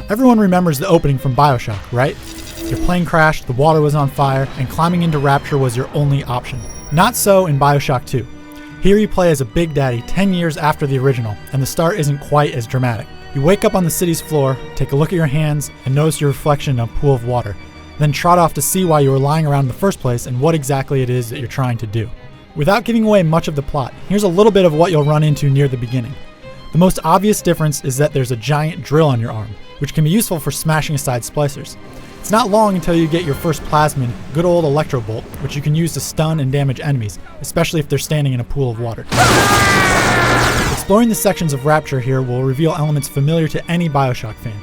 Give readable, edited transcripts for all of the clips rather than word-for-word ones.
Everyone remembers the opening from Bioshock, right? Your plane crashed, the water was on fire, and climbing into Rapture was your only option. Not so in Bioshock 2. Here you play as a Big Daddy 10 years after the original, and the start isn't quite as dramatic. You wake up on the city's floor, take a look at your hands, and notice your reflection in a pool of water, then trot off to see why you were lying around in the first place and what exactly it is that you're trying to do. Without giving away much of the plot, here's a little bit of what you'll run into near the beginning. The most obvious difference is that there's a giant drill on your arm, which can be useful for smashing aside splicers. It's not long until you get your first plasmid, good old electro bolt, which you can use to stun and damage enemies, especially if they're standing in a pool of water. Exploring the sections of Rapture here will reveal elements familiar to any Bioshock fan.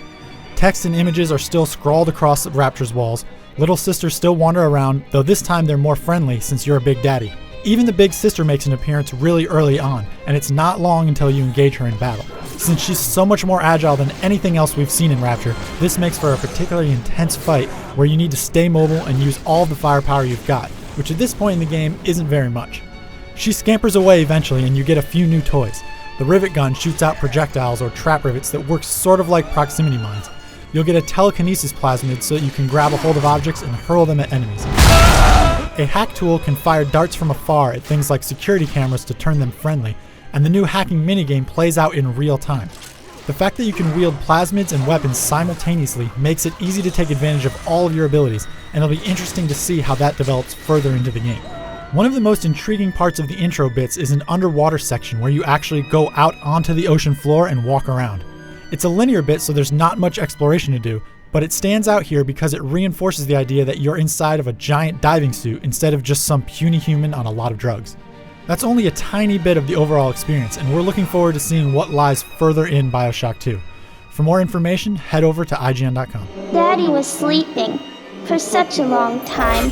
Text and images are still scrawled across Rapture's walls, little sisters still wander around, though this time they're more friendly since you're a Big Daddy. Even the big sister makes an appearance really early on, and it's not long until you engage her in battle. Since she's so much more agile than anything else we've seen in Rapture, this makes for a particularly intense fight where you need to stay mobile and use all of the firepower you've got, which at this point in the game isn't very much. She scampers away eventually and you get a few new toys. The rivet gun shoots out projectiles or trap rivets that work sort of like proximity mines. You'll get a telekinesis plasmid so that you can grab a hold of objects and hurl them at enemies. A hack tool can fire darts from afar at things like security cameras to turn them friendly, and the new hacking minigame plays out in real time. The fact that you can wield plasmids and weapons simultaneously makes it easy to take advantage of all of your abilities, and it'll be interesting to see how that develops further into the game. One of the most intriguing parts of the intro bits is an underwater section where you actually go out onto the ocean floor and walk around. It's a linear bit, so there's not much exploration to do, but it stands out here because it reinforces the idea that you're inside of a giant diving suit instead of just some puny human on a lot of drugs. That's only a tiny bit of the overall experience, and we're looking forward to seeing what lies further in Bioshock 2. For more information, head over to IGN.com. Daddy was sleeping for such a long time.